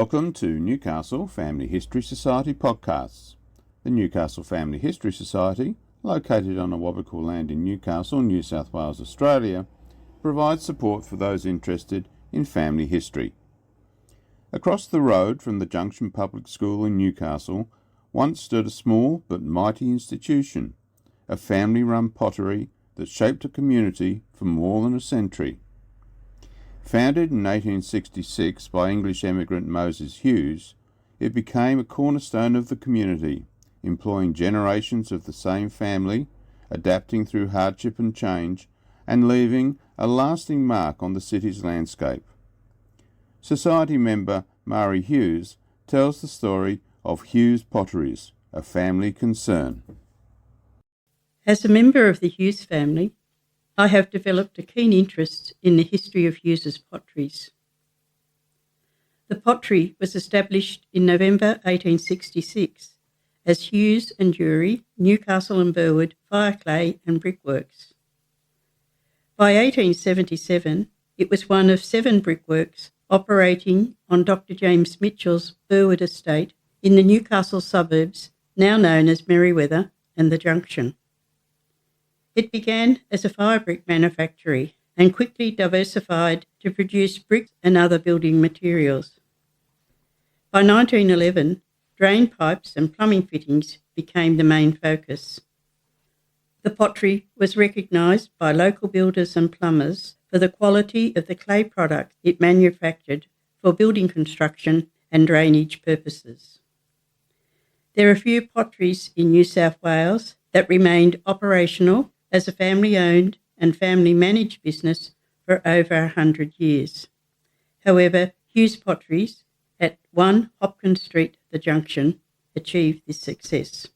Welcome to Newcastle Family History Society podcasts. The Newcastle Family History Society, located on Awabakal land in Newcastle, New South Wales, Australia, provides support for those interested in family history. Across the road from the Junction Public School in Newcastle once stood a small but mighty institution, a family-run pottery that shaped a community for more than a century. Founded in 1866 by English emigrant Moses Hughes, it became a cornerstone of the community, employing generations of the same family, adapting through hardship and change, and leaving a lasting mark on the city's landscape. Society member Mari Hughes tells the story of Hughes Potteries, a family concern. As a member of the Hughes family, I have developed a keen interest in the history of Hughes Potteries. The pottery was established in November 1866 as Hughes and Jury, Newcastle and Burwood Fire Clay and Brickworks. By 1877, it was one of 7 brickworks operating on Dr. James Mitchell's Burwood estate in the Newcastle suburbs, now known as Merewether and the Junction. It began as a fire brick manufactory and quickly diversified to produce bricks and other building materials. By 1911, drain pipes and plumbing fittings became the main focus. The pottery was recognised by local builders and plumbers for the quality of the clay product it manufactured for building construction and drainage purposes. There are few potteries in New South Wales that remained operational as a family-owned and family-managed business for over 100 years. However, Hughes Potteries at 1 Hopkins Street, the Junction, achieved this success.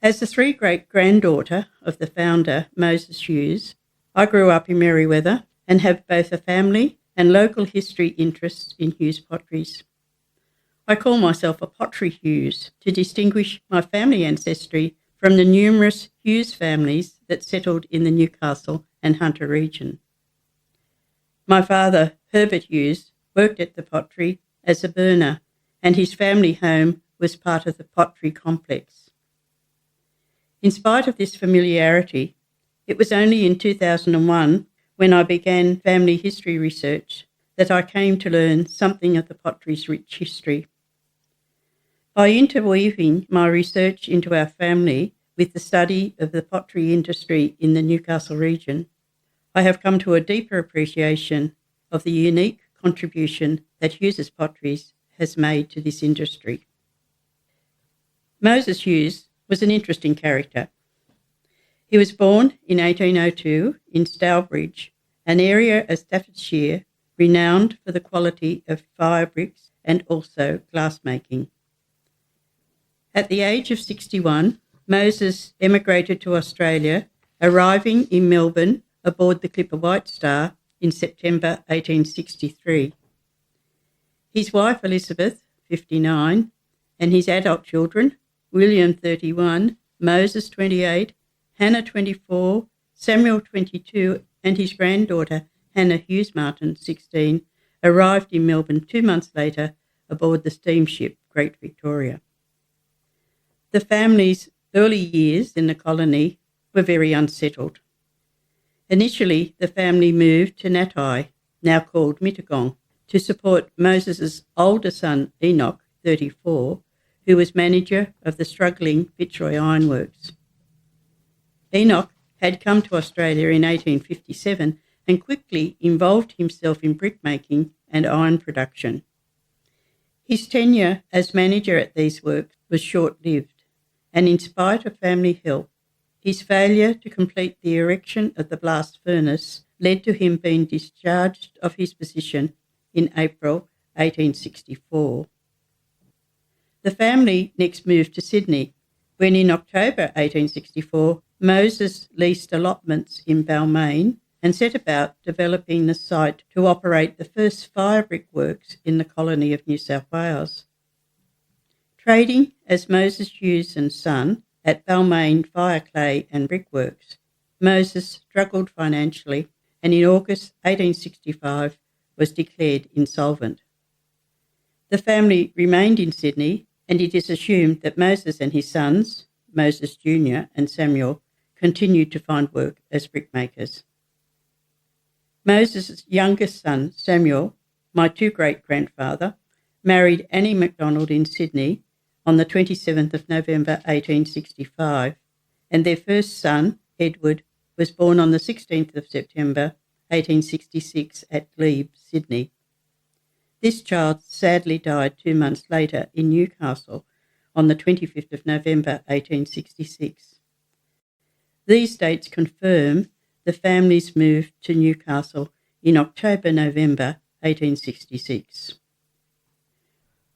As the 3 great-granddaughter of the founder, Moses Hughes, I grew up in Merewether and have both a family and local history interest in Hughes Potteries. I call myself a pottery Hughes to distinguish my family ancestry from the numerous Hughes families that settled in the Newcastle and Hunter region. My father, Herbert Hughes, worked at the pottery as a burner, and his family home was part of the pottery complex. In spite of this familiarity, it was only in 2001, when I began family history research, that I came to learn something of the pottery's rich history. By interweaving my research into our family with the study of the pottery industry in the Newcastle region, I have come to a deeper appreciation of the unique contribution that Hughes Potteries has made to this industry. Moses Hughes was an interesting character. He was born in 1802 in Stourbridge, an area of Staffordshire renowned for the quality of fire bricks and also glassmaking. At the age of 61, Moses emigrated to Australia, arriving in Melbourne aboard the Clipper White Star in September 1863. His wife Elizabeth, 59, and his adult children, William, 31, Moses, 28, Hannah, 24, Samuel, 22, and his granddaughter, Hannah Hughes Martin, 16, arrived in Melbourne 2 months later aboard the steamship Great Victoria. The family's early years in the colony were very unsettled. Initially, the family moved to Natai, now called Mittagong, to support Moses's older son, Enoch, 34, who was manager of the struggling Fitzroy Ironworks. Enoch had come to Australia in 1857 and quickly involved himself in brickmaking and iron production. His tenure as manager at these works was short-lived, and in spite of family help, his failure to complete the erection of the blast furnace led to him being discharged of his position in April 1864. The family next moved to Sydney, when in October 1864, Moses leased allotments in Balmain and set about developing the site to operate the first fire brick works in the colony of New South Wales. Trading as Moses Hughes and Son at Balmain Fire Clay and Brickworks, Moses struggled financially and in August 1865 was declared insolvent. The family remained in Sydney, and it is assumed that Moses and his sons, Moses Jr. and Samuel, continued to find work as brickmakers. Moses' youngest son, Samuel, my two-great-grandfather, married Annie MacDonald in Sydney on the 27th of November 1865, and their first son, Edward, was born on the 16th of September 1866 at Glebe, Sydney. This child sadly died 2 months later in Newcastle on the 25th of November 1866. These dates confirm the family's move to Newcastle in October-November 1866.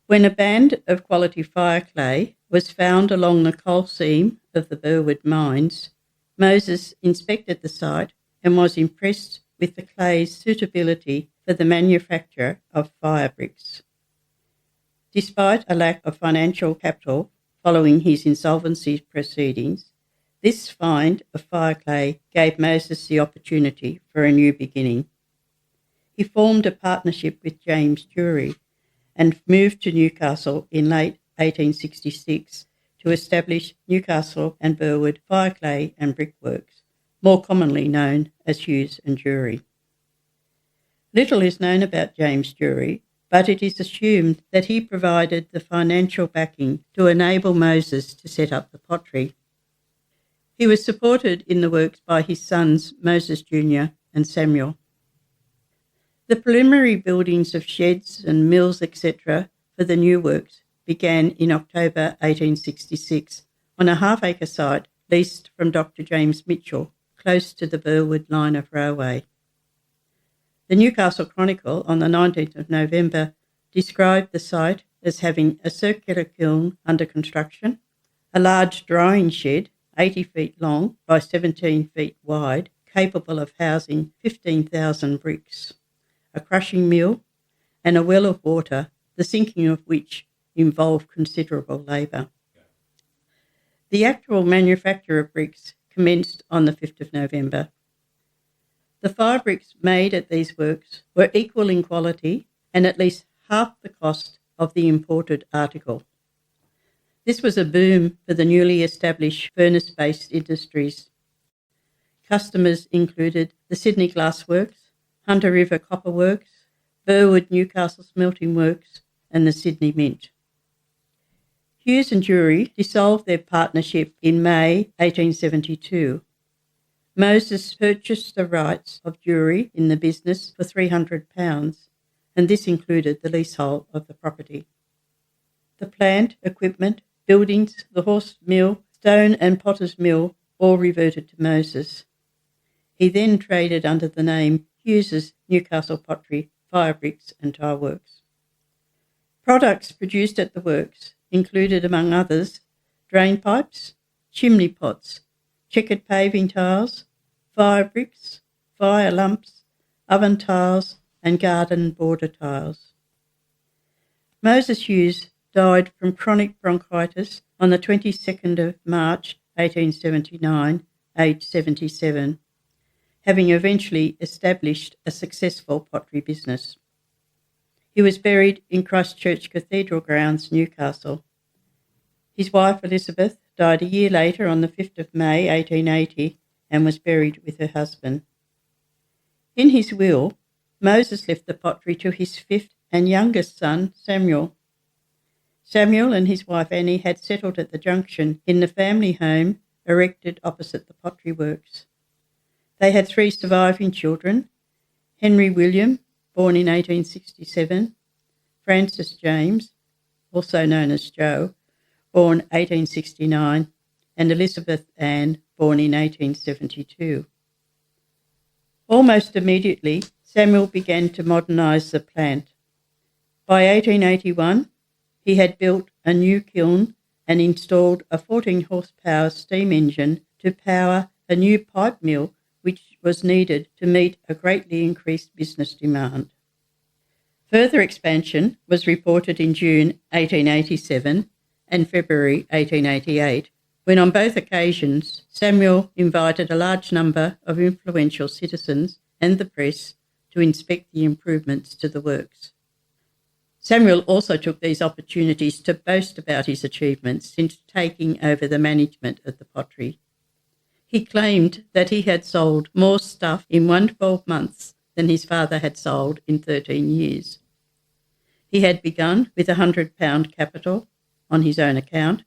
When a band of quality fire clay was found along the coal seam of the Burwood mines, Moses inspected the site and was impressed with the clay's suitability for the manufacture of fire bricks. Despite a lack of financial capital following his insolvency proceedings, this find of fire clay gave Moses the opportunity for a new beginning. He formed a partnership with James Jury and moved to Newcastle in late 1866 to establish Newcastle and Burwood Fire Clay and Brickworks, more commonly known as Hughes and Jury. Little is known about James Jury, but it is assumed that he provided the financial backing to enable Moses to set up the pottery. He was supported in the works by his sons Moses Jr. and Samuel. The preliminary buildings of sheds and mills, etc., for the new works began in October 1866 on a half-acre site leased from Dr. James Mitchell, close to the Burwood line of railway. The Newcastle Chronicle on the 19th of November described the site as having a circular kiln under construction, a large drying shed 80 feet long by 17 feet wide, capable of housing 15,000 bricks, a crushing mill, and a well of water, the sinking of which involved considerable labour. The actual manufacture of bricks commenced on the 5th of November. The fire bricks made at these works were equal in quality and at least half the cost of the imported article. This was a boom for the newly established furnace-based industries. Customers included the Sydney Glass Works, Hunter River Copper Works, Burwood Newcastle Smelting Works, and the Sydney Mint. Hughes and Jury dissolved their partnership in May 1872. Moses purchased the rights of Jury in the business for £300, and this included the leasehold of the property. The plant, equipment, buildings, the horse mill, stone and potter's mill all reverted to Moses. He then traded under the name Hughes' Newcastle Pottery, Fire Bricks and Tile Works. Products produced at the works included, among others, drain pipes, chimney pots, checkered paving tiles, fire bricks, fire lumps, oven tiles and garden border tiles. Moses Hughes died from chronic bronchitis on the 22nd of March 1879, aged 77, having eventually established a successful pottery business. He was buried in Christchurch Cathedral grounds, Newcastle. His wife Elizabeth died a year later on the 5th of May 1880 and was buried with her husband. In his will, Moses left the pottery to his fifth and youngest son, Samuel. Samuel and his wife Annie had settled at the Junction in the family home erected opposite the pottery works. They had 3 surviving children: Henry William, born in 1867, Francis James, also known as Joe, born 1869, and Elizabeth Ann, born in 1872. Almost immediately, Samuel began to modernise the plant. By 1881, he had built a new kiln and installed a 14-horsepower steam engine to power a new pipe mill which was needed to meet a greatly increased business demand. Further expansion was reported in June 1887 and February 1888, when on both occasions Samuel invited a large number of influential citizens and the press to inspect the improvements to the works. Samuel also took these opportunities to boast about his achievements since taking over the management of the pottery. He claimed that he had sold more stuff in 12 months than his father had sold in 13 years. He had begun with £100 capital on his own account,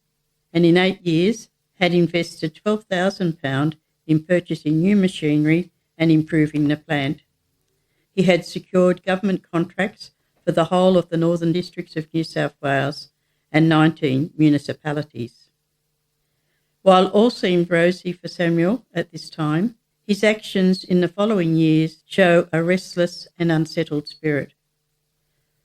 and in 8 years had invested £12,000 in purchasing new machinery and improving the plant. He had secured government contracts for the whole of the northern districts of New South Wales and 19 municipalities. While all seemed rosy for Samuel at this time, his actions in the following years show a restless and unsettled spirit.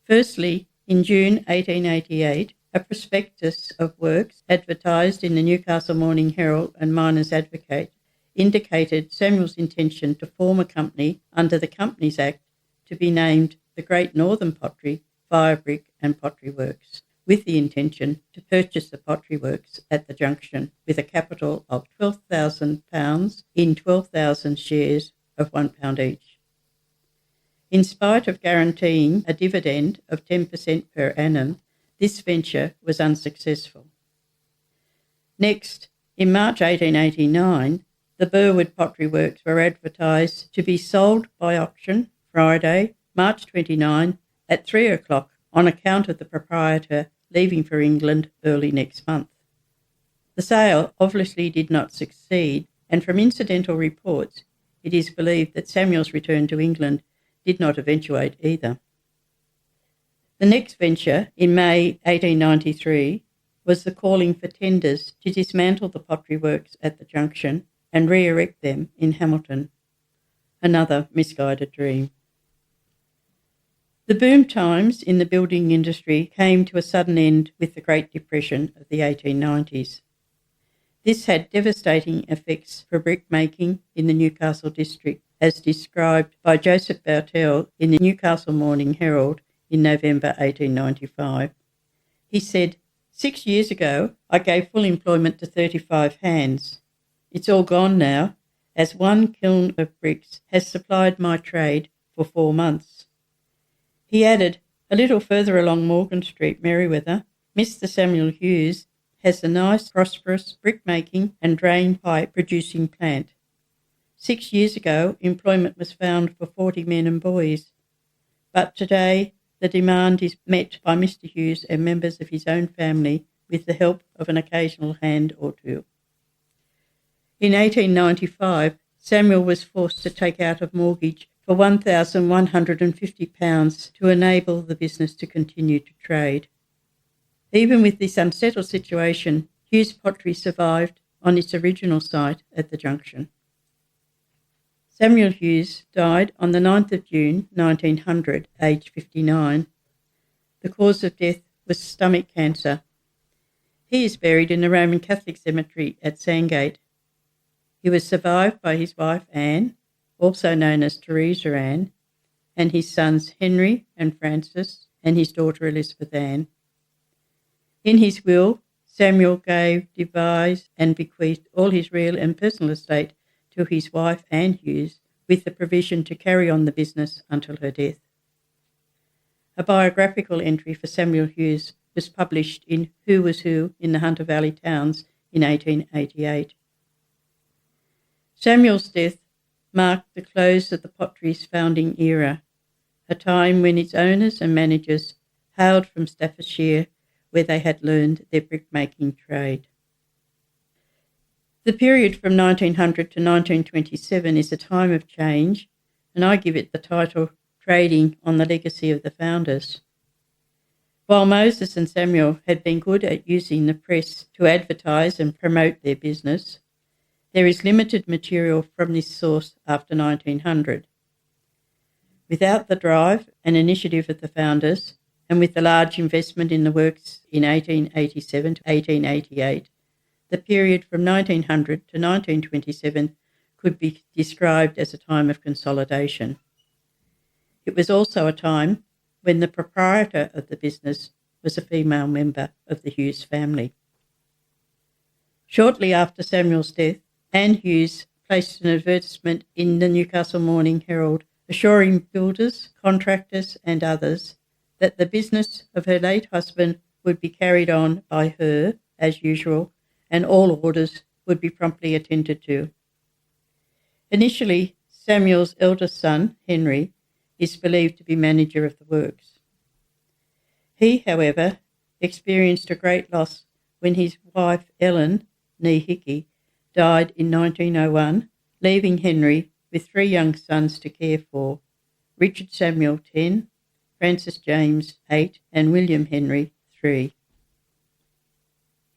Firstly, in June 1888, a prospectus of works advertised in the Newcastle Morning Herald and Miners' Advocate indicated Samuel's intention to form a company under the Companies Act to be named the Great Northern Pottery, Fire Brick and Pottery Works, with the intention to purchase the pottery works at the Junction with a capital of £12,000 in 12,000 shares of £1 each. In spite of guaranteeing a dividend of 10% per annum, this venture was unsuccessful. Next, in March 1889, the Burwood Pottery Works were advertised to be sold by auction Friday, March 29 at 3 o'clock on account of the proprietor leaving for England early next month. The sale obviously did not succeed, and from incidental reports, it is believed that Samuel's return to England did not eventuate either. The next venture, in May 1893, was the calling for tenders to dismantle the pottery works at the Junction and re-erect them in Hamilton. Another misguided dream. The boom times in the building industry came to a sudden end with the Great Depression of the 1890s. This had devastating effects for brickmaking in the Newcastle district, as described by Joseph Bartell in the Newcastle Morning Herald in November 1895. He said, 6 years ago, I gave full employment to 35 hands. It's all gone now, as one kiln of bricks has supplied my trade for 4 months. He added, a little further along Morgan Street, Merriweather, Mr. Samuel Hughes has a nice, prosperous brickmaking and drain pipe producing plant. 6 years ago, employment was found for 40 men and boys, but today the demand is met by Mr. Hughes and members of his own family with the help of an occasional hand or two. In 1895, Samuel was forced to take out a mortgage for £1,150 to enable the business to continue to trade. Even with this unsettled situation, Hughes Pottery survived on its original site at the Junction. Samuel Hughes died on the 9th of June 1900, aged 59. The cause of death was stomach cancer. He is buried in the Roman Catholic Cemetery at Sandgate. He was survived by his wife Anne, also known as Teresa Ann, and his sons Henry and Francis, and his daughter Elizabeth Ann. In his will, Samuel gave, devised and bequeathed all his real and personal estate to his wife Anne Hughes, with the provision to carry on the business until her death. A biographical entry for Samuel Hughes was published in Who Was Who in the Hunter Valley Towns in 1888. Samuel's death marked the close of the pottery's founding era, a time when its owners and managers hailed from Staffordshire, where they had learned their brickmaking trade. The period from 1900 to 1927 is a time of change, and I give it the title Trading on the Legacy of the Founders. While Moses and Samuel had been good at using the press to advertise and promote their business, there is limited material from this source after 1900. Without the drive and initiative of the founders, and with the large investment in the works in 1887 to 1888, the period from 1900 to 1927 could be described as a time of consolidation. It was also a time when the proprietor of the business was a female member of the Hughes family. Shortly after Samuel's death, Anne Hughes placed an advertisement in the Newcastle Morning Herald assuring builders, contractors and others that the business of her late husband would be carried on by her, as usual, and all orders would be promptly attended to. Initially, Samuel's eldest son, Henry, is believed to be manager of the works. He, however, experienced a great loss when his wife, Ellen, née Hickey, died in 1901, leaving Henry with 3 young sons to care for, Richard Samuel, 10, Francis James, 8, and William Henry, 3.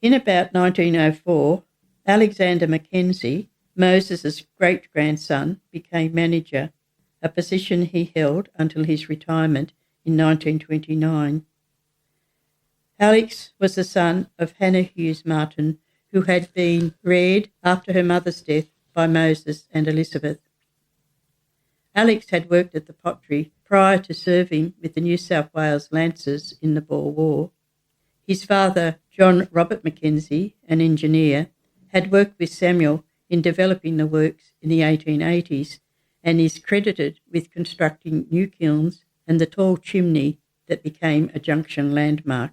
In about 1904, Alexander Mackenzie, Moses's great-grandson, became manager, a position he held until his retirement in 1929. Alex was the son of Hannah Hughes Martin, who had been reared after her mother's death by Moses and Elizabeth. Alex had worked at the pottery prior to serving with the New South Wales Lancers in the Boer War. His father, John Robert Mackenzie, an engineer, had worked with Samuel in developing the works in the 1880s and is credited with constructing new kilns and the tall chimney that became a junction landmark.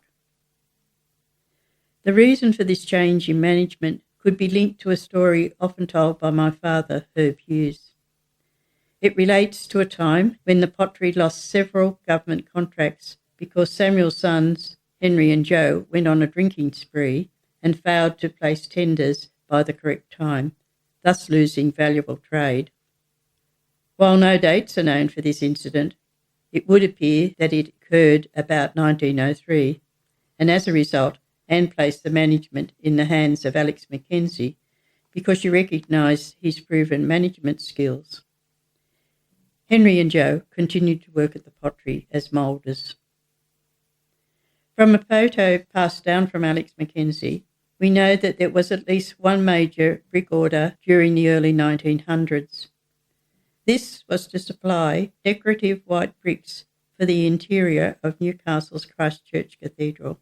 The reason for this change in management could be linked to a story often told by my father, Herb Hughes. It relates to a time when the pottery lost several government contracts because Samuel's sons, Henry and Joe, went on a drinking spree and failed to place tenders by the correct time, thus losing valuable trade. While no dates are known for this incident, it would appear that it occurred about 1903, and as a result, Anne placed the management in the hands of Alex Mackenzie because she recognised his proven management skills. Henry and Joe continued to work at the pottery as moulders. From a photo passed down from Alex Mackenzie, we know that there was at least one major brick order during the early 1900s. This was to supply decorative white bricks for the interior of Newcastle's Christ Church Cathedral.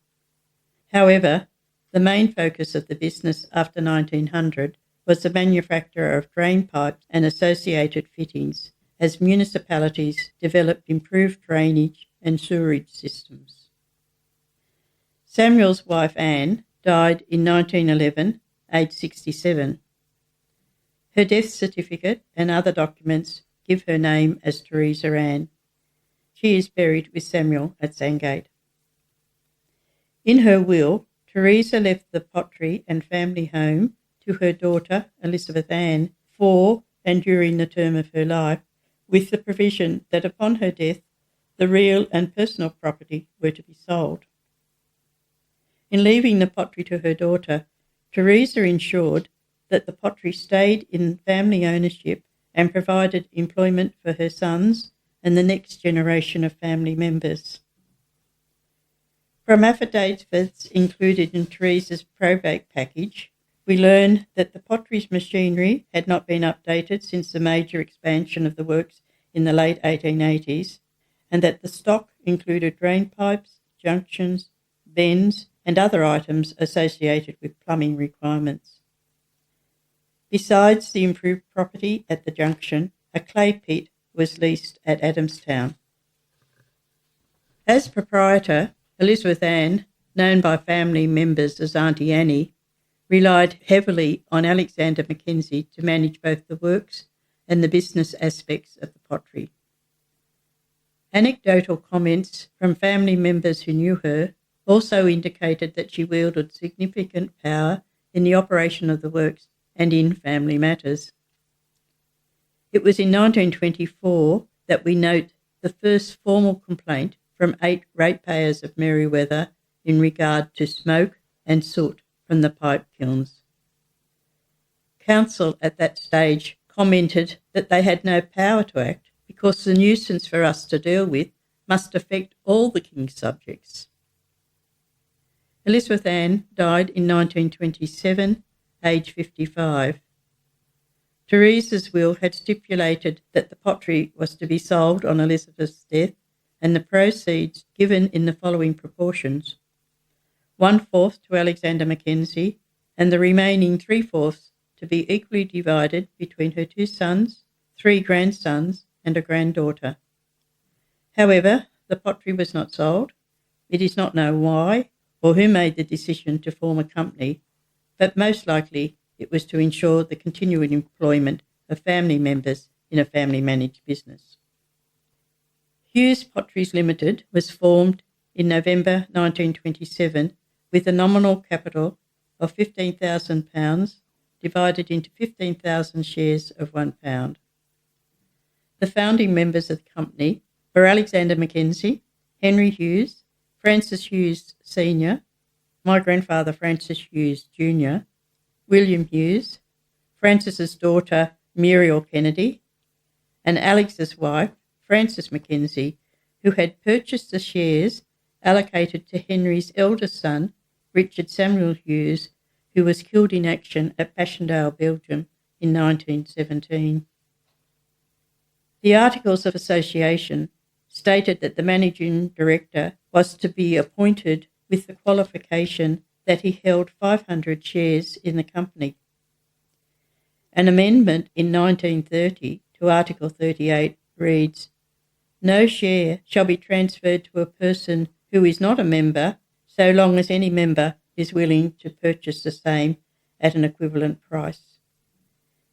However, the main focus of the business after 1900 was the manufacture of drain pipes and associated fittings as municipalities developed improved drainage and sewerage systems. Samuel's wife Anne died in 1911, aged 67. Her death certificate and other documents give her name as Teresa Ann. She is buried with Samuel at Sandgate. In her will, Teresa left the pottery and family home to her daughter, Elizabeth Ann, for and during the term of her life, with the provision that upon her death, the real and personal property were to be sold. In leaving the pottery to her daughter, Teresa ensured that the pottery stayed in family ownership and provided employment for her sons and the next generation of family members. From affidavits included in Teresa's probate package, we learn that the pottery's machinery had not been updated since the major expansion of the works in the late 1880s, and that the stock included drain pipes, junctions, bends, and other items associated with plumbing requirements. Besides the improved property at the junction, a clay pit was leased at Adamstown. As proprietor, Elizabeth Ann, known by family members as Auntie Annie, relied heavily on Alexander Mackenzie to manage both the works and the business aspects of the pottery. Anecdotal comments from family members who knew her also indicated that she wielded significant power in the operation of the works and in family matters. It was in 1924 that we note the first formal complaint from 8 ratepayers of Merewether in regard to smoke and soot from the pipe kilns. Council at that stage commented that they had no power to act because the nuisance for us to deal with must affect all the king's subjects. Elizabeth Ann died in 1927, aged 55. Teresa's will had stipulated that the pottery was to be sold on Elizabeth's death and the proceeds given in the following proportions: 1/4 to Alexander Mackenzie and the remaining 3/4 to be equally divided between her 2 sons, 3 grandsons and a granddaughter. However, the pottery was not sold. It is not known why or who made the decision to form a company, but most likely it was to ensure the continuing employment of family members in a family-managed business. Hughes Potteries Limited was formed in November 1927 with a nominal capital of £15,000 divided into 15,000 shares of £1. The founding members of the company were Alexander Mackenzie, Henry Hughes, Francis Hughes Sr., my grandfather Francis Hughes Jr., William Hughes, Francis's daughter Muriel Kennedy, and Alex's wife Frances Mackenzie, who had purchased the shares allocated to Henry's eldest son, Richard Samuel Hughes, who was killed in action at Passchendaele, Belgium in 1917. The Articles of Association stated that the managing director was to be appointed with the qualification that he held 500 shares in the company. An amendment in 1930 to Article 38 reads, "No share shall be transferred to a person who is not a member so long as any member is willing to purchase the same at an equivalent price."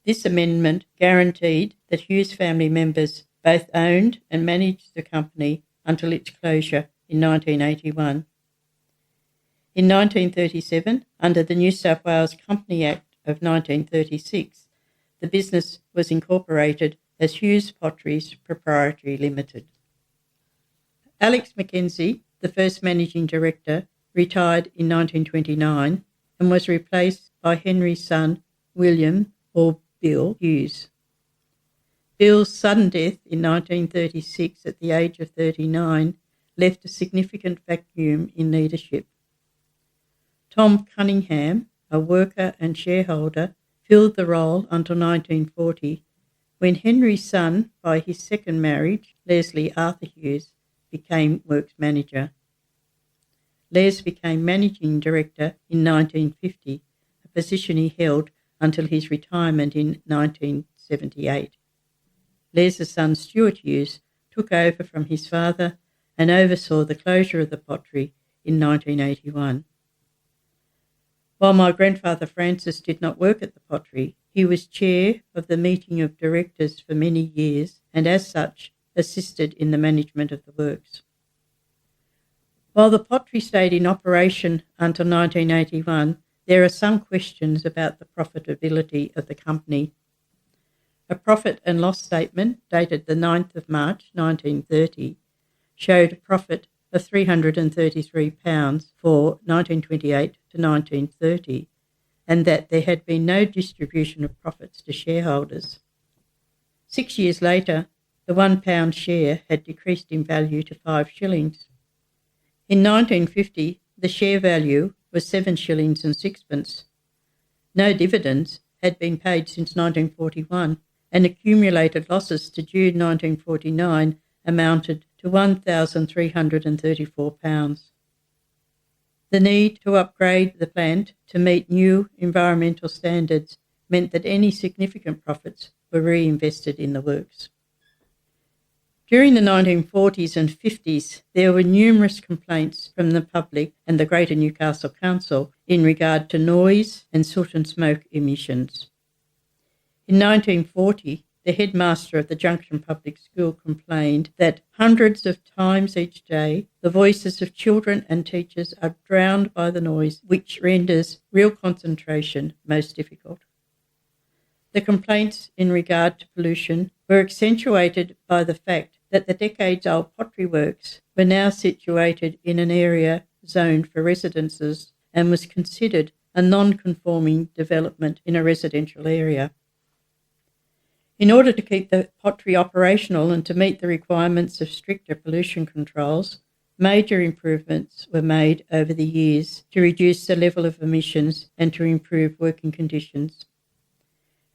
This amendment guaranteed that Hughes family members both owned and managed the company until its closure in 1981. In 1937, under the New South Wales Company Act of 1936, the business was incorporated as Hughes Potteries Proprietary Limited. Alex Mackenzie, the first managing director, retired in 1929 and was replaced by Henry's son, William, or Bill Hughes. Bill's sudden death in 1936 at the age of 39 left a significant vacuum in leadership. Tom Cunningham, a worker and shareholder, filled the role until 1940, when Henry's son, by his second marriage, Leslie Arthur Hughes, became works manager. Les became managing director in 1950, a position he held until his retirement in 1978. Les' son Stuart Hughes took over from his father and oversaw the closure of the pottery in 1981. While my grandfather Francis did not work at the pottery, he was chair of the meeting of directors for many years and as such assisted in the management of the works. While the pottery stayed in operation until 1981, there are some questions about the profitability of the company. A profit and loss statement dated the 9th of March 1930 showed a profit of £333 for 1928 to 1930, and that there had been no distribution of profits to shareholders. 6 years later, the £1 share had decreased in value to 5 shillings. In 1950, the share value was 7 shillings and sixpence. No dividends had been paid since 1941, and accumulated losses to June 1949 amounted to £1,334. The need to upgrade the plant to meet new environmental standards meant that any significant profits were reinvested in the works. During the 1940s and 50s, there were numerous complaints from the public and the Greater Newcastle Council in regard to noise and soot and smoke emissions. In 1940, the headmaster of the Junction Public School complained that hundreds of times each day the voices of children and teachers are drowned by the noise, which renders real concentration most difficult. The complaints in regard to pollution were accentuated by the fact that the decades-old pottery works were now situated in an area zoned for residences and was considered a non-conforming development in a residential area. In order to keep the pottery operational and to meet the requirements of stricter pollution controls, major improvements were made over the years to reduce the level of emissions and to improve working conditions.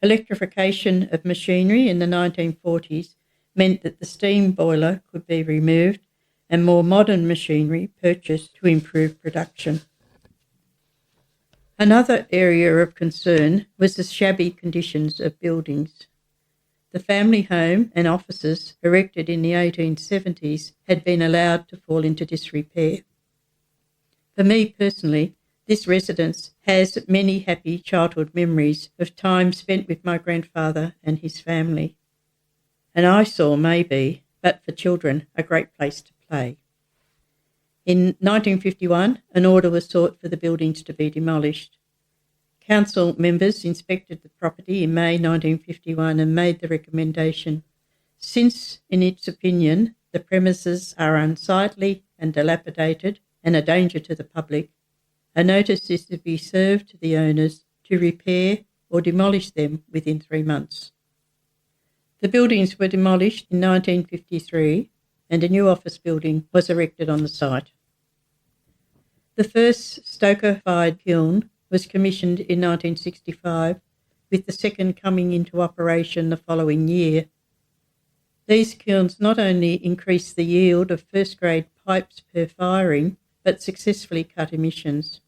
Electrification of machinery in the 1940s meant that the steam boiler could be removed and more modern machinery purchased to improve production. Another area of concern was the shabby conditions of buildings. The family home and offices, erected in the 1870s, had been allowed to fall into disrepair. For me personally, this residence has many happy childhood memories of time spent with my grandfather and his family. An eyesore maybe, but for children, a great place to play. In 1951, an order was sought for the buildings to be demolished. Council members inspected the property in May 1951 and made the recommendation. Since, in its opinion, the premises are unsightly and dilapidated and a danger to the public, a notice is to be served to the owners to repair or demolish them within 3 months. The buildings were demolished in 1953 and a new office building was erected on the site. The first stoker-fired kiln was commissioned in 1965, with the second coming into operation the following year. These kilns not only increased the yield of first-grade pipes per firing, but successfully cut emissions.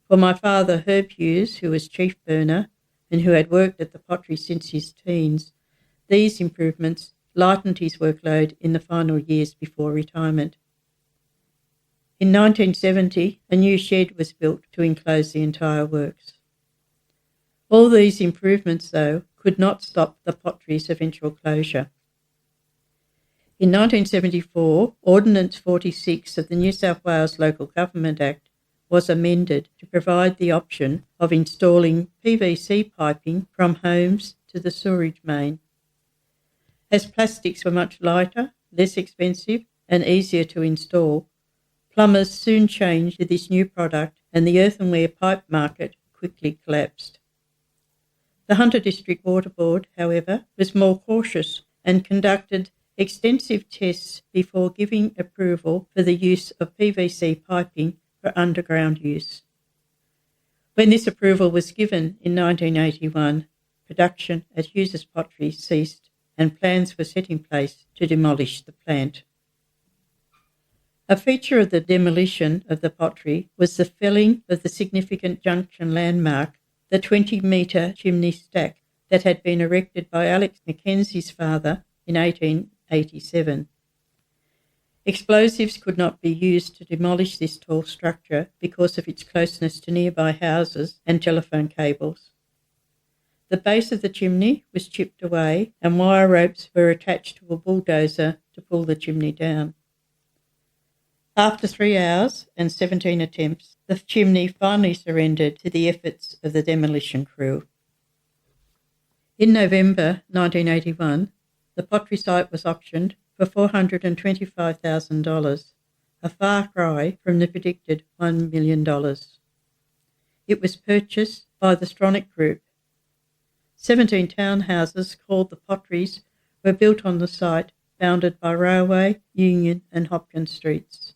For my father, Herb Hughes, who was chief burner and who had worked at the pottery since his teens, these improvements lightened his workload in the final years before retirement. In 1970, a new shed was built to enclose the entire works. All these improvements, though, could not stop the pottery's eventual closure. In 1974, Ordinance 46 of the New South Wales Local Government Act was amended to provide the option of installing PVC piping from homes to the sewerage main. As plastics were much lighter, less expensive and easier to install, plumbers soon changed to this new product and the earthenware pipe market quickly collapsed. The Hunter District Water Board, however, was more cautious and conducted extensive tests before giving approval for the use of PVC piping for underground use. When this approval was given in 1981, production at Hughes Potteries ceased and plans were set in place to demolish the plant. A feature of the demolition of the pottery was the felling of the significant Junction landmark, the 20-metre chimney stack that had been erected by Alex Mackenzie's father in 1887. Explosives could not be used to demolish this tall structure because of its closeness to nearby houses and telephone cables. The base of the chimney was chipped away and wire ropes were attached to a bulldozer to pull the chimney down. After 3 hours and 17 attempts, the chimney finally surrendered to the efforts of the demolition crew. In November 1981, the pottery site was auctioned for $425,000, a far cry from the predicted $1 million. It was purchased by the Stronach Group. 17 townhouses called the Potteries were built on the site, bounded by Railway, Union and Hopkins Streets.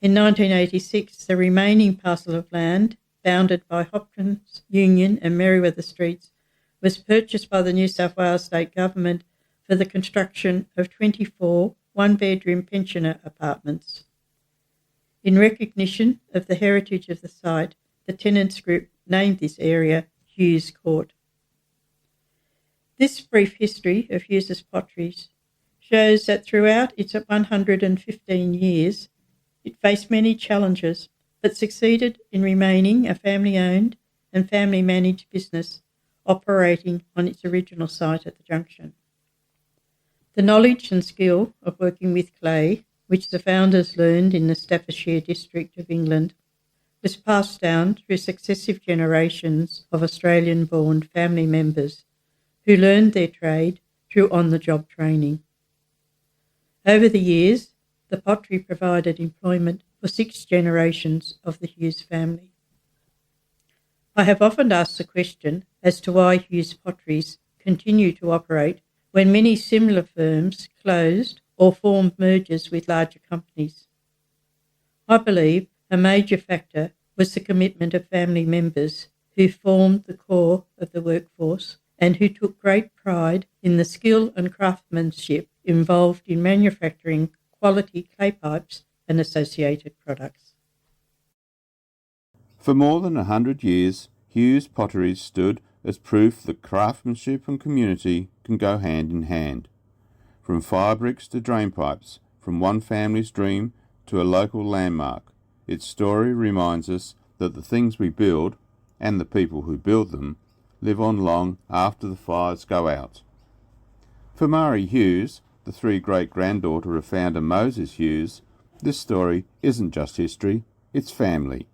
In 1986, the remaining parcel of land, bounded by Hopkins, Union and Merriweather Streets, was purchased by the New South Wales State Government for the construction of 24 one-bedroom pensioner apartments. In recognition of the heritage of the site, the tenants group named this area Hughes Court. This brief history of Hughes Potteries shows that throughout its 115 years, it faced many challenges, but succeeded in remaining a family-owned and family-managed business operating on its original site at the junction. The knowledge and skill of working with clay, which the founders learned in the Staffordshire district of England, was passed down through successive generations of Australian-born family members who learned their trade through on-the-job training. Over the years, the pottery provided employment for 6 generations of the Hughes family. I have often asked the question as to why Hughes Potteries continue to operate when many similar firms closed or formed mergers with larger companies. I believe a major factor was the commitment of family members who formed the core of the workforce and who took great pride in the skill and craftsmanship involved in manufacturing quality clay pipes and associated products. For more than 100 years, Hughes Potteries stood as proof that craftsmanship and community can go hand in hand. From fire bricks to drain pipes, from one family's dream to a local landmark, its story reminds us that the things we build, and the people who build them, live on long after the fires go out. For Mari Hughes, the three great-granddaughter of founder Moses Hughes, this story isn't just history, it's family,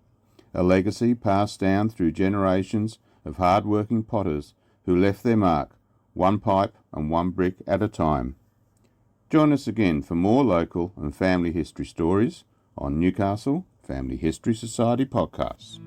a legacy passed down through generations of hard-working potters who left their mark, one pipe and one brick at a time. Join us again for more local and family history stories on Newcastle Family History Society podcasts.